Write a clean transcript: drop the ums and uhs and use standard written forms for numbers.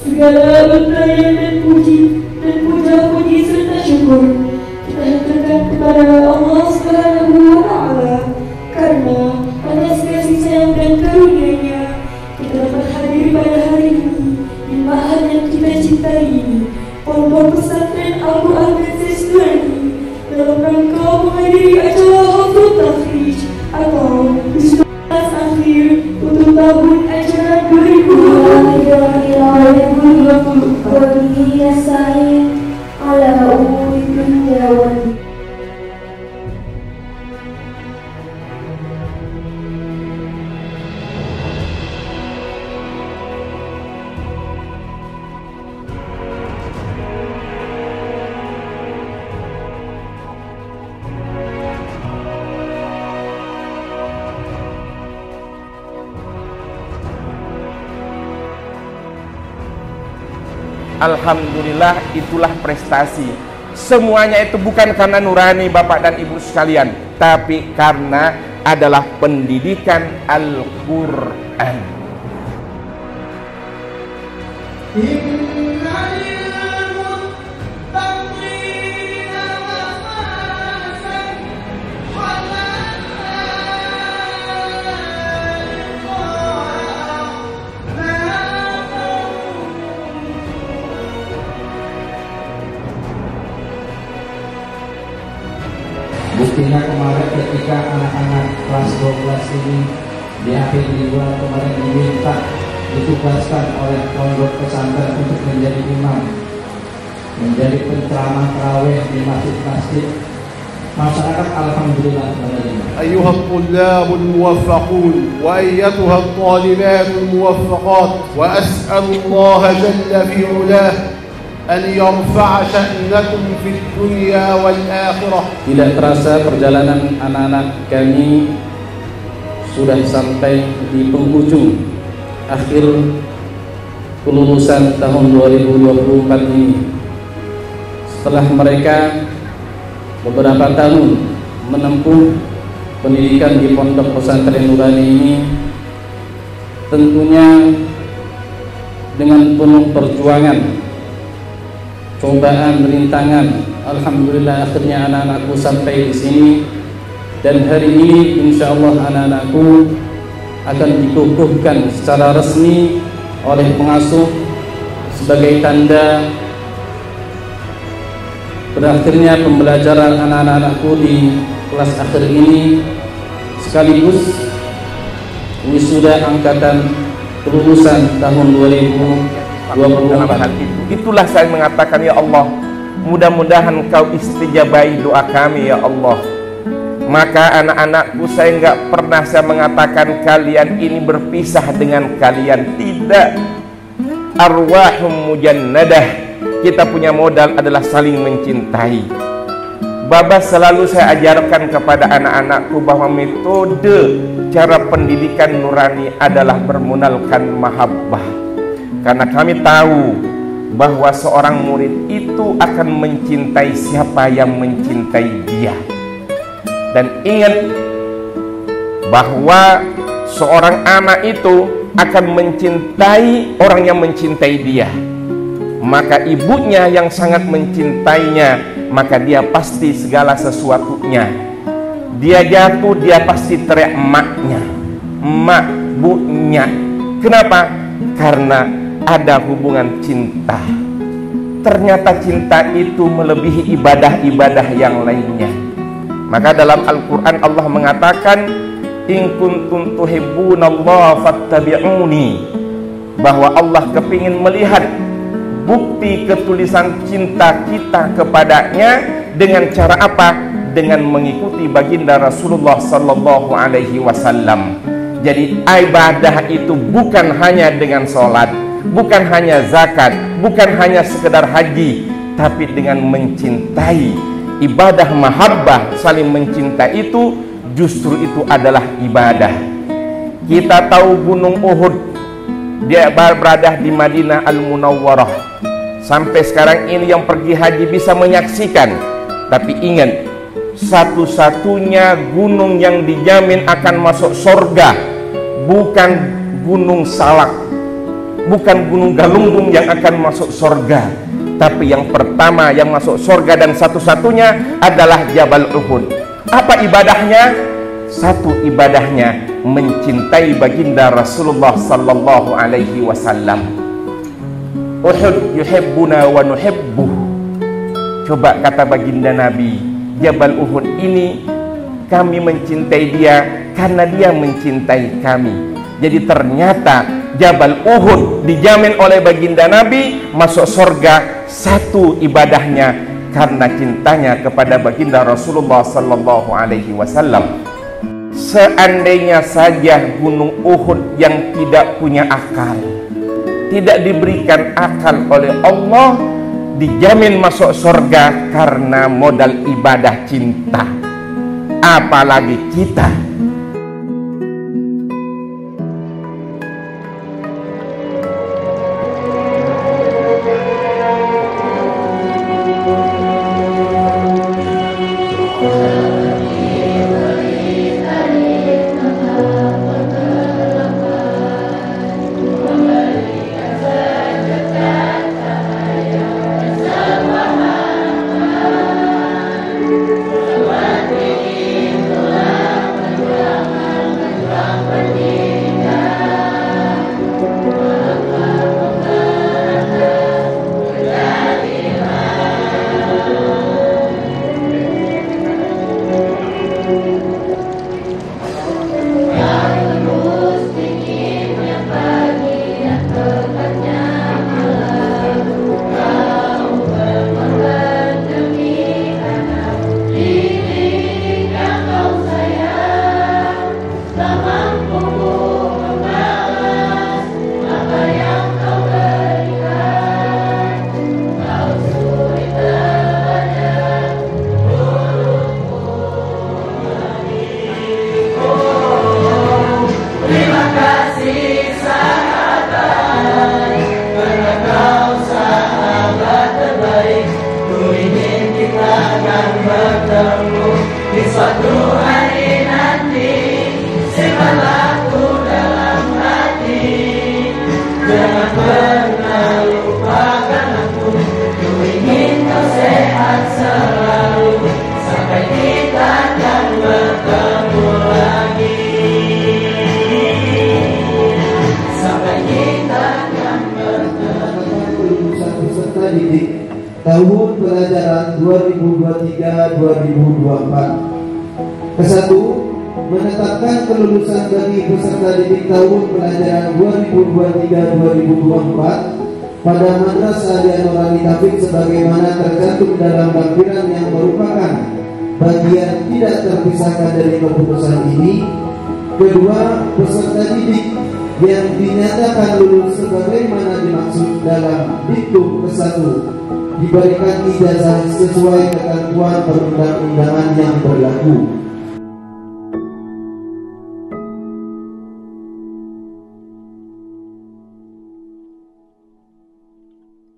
Segala bentayaan dan puja-puji serta syukur kita haturkan kepada Allah Subhanahu wa Ta'ala, karena atas kasih sayang dan karunia-Nya kita dapat hadir pada hari ini di ma'had yang kita cintai ini, Pondok Pesantren Al-Quran Princess Nurani, dalam rangka menghadiri acara Hafdhul Takhrij atau wisuda akhir untuk tahun ajaran 2020. Alhamdulillah, itulah prestasi. Semuanya itu bukan karena nurani Bapak dan Ibu sekalian, tapi karena adalah pendidikan Al-Quran. Buktinya kemarin ketika anak-anak kelas 12 ini di akhir mingguan kemarin diminta ditugaskan oleh pondok pesantren untuk menjadi imam, menjadi penceramah tarawih di masjid-masjid. Masyarakat alhamdulillah menerima. أيها الطلاب الموفقون وأيتها الطالبات الموفقات، وأسأل الله جل في علاه أن يرفع شأنكم في الدنيا والآخرة. Tidak terasa perjalanan anak-anak kami sudah sampai di penghujung akhir kelulusan tahun 2024 ini. Setelah mereka beberapa tahun menempuh pendidikan di Pondok Pesantren Nurani ini, tentunya dengan penuh perjuangan, cobaan, rintangan, alhamdulillah akhirnya anak-anakku sampai di sini. Dan hari ini insya Allah anak-anakku akan dikukuhkan secara resmi oleh pengasuh sebagai tanda berakhirnya pembelajaran anak-anakku di kelas akhir ini, sekaligus wisuda angkatan kelulusan tahun 2024. Itulah saya mengatakan, ya Allah, mudah-mudahan Kau istijabahi doa kami, ya Allah. Maka anak-anakku, saya nggak pernah saya mengatakan kalian ini berpisah dengan kalian, tidak. Arwahum mujannadah, kita punya modal adalah saling mencintai. Baba selalu saya ajarkan kepada anak-anakku bahwa metode cara pendidikan nurani adalah bermodalkan mahabbah. Karena kami tahu bahwa seorang murid itu akan mencintai siapa yang mencintai dia. Dan ingat bahwa seorang anak itu akan mencintai orang yang mencintai dia. Maka ibunya yang sangat mencintainya, maka dia pasti segala sesuatunya. Dia jatuh, dia pasti teriak emaknya, emak, bunya. Kenapa? Karena ada hubungan cinta. Ternyata cinta itu melebihi ibadah-ibadah yang lainnya. Maka dalam Al-Quran Allah mengatakan, in kuntum tuhibbunallaha fattabi'uni, bahwa Allah kepingin melihat bukti ketulisan cinta kita kepadanya dengan cara apa? Dengan mengikuti baginda Rasulullah sallallahu alaihi wasallam. Jadi ibadah itu bukan hanya dengan sholat, bukan hanya zakat, bukan hanya sekedar haji, tapi dengan mencintai. Ibadah mahabbah, saling mencintai itu justru itu adalah ibadah. Kita tahu Gunung Uhud, dia berada di Madinah Al-Munawwarah. Sampai sekarang ini yang pergi haji bisa menyaksikan. Tapi ingat, satu-satunya gunung yang dijamin akan masuk surga bukan Gunung Salak, bukan Gunung Galunggung yang akan masuk surga, tapi yang pertama yang masuk surga dan satu-satunya adalah Jabal Uhud. Apa ibadahnya? Satu ibadahnya mencintai baginda Rasulullah sallallahu alaihi wasallam. Uhud yuhibbuna wa nuhibbuh. Coba kata baginda Nabi, Jabal Uhud ini kami mencintai dia karena dia mencintai kami. Jadi ternyata Jabal Uhud dijamin oleh baginda Nabi masuk surga, satu ibadahnya karena cintanya kepada baginda Rasulullah sallallahu alaihi wasallam. Seandainya saja gunung Uhud yang tidak punya akal, tidak diberikan akal oleh Allah, dijamin masuk surga karena modal ibadah cinta. Apalagi kita. Tahun pelajaran 2023-2024. Kesatu, menetapkan kelulusan bagi peserta didik tahun pelajaran 2023-2024 pada Madrasah Al-Nurani Tafiq sebagaimana tercantum dalam lampiran yang merupakan bagian tidak terpisahkan dari keputusan ini. Kedua, peserta didik yang dinyatakan lulus sebagaimana dimaksud dalam diktum ke-1 diberikan ijazah sesuai ketentuan perundang-undangan yang berlaku.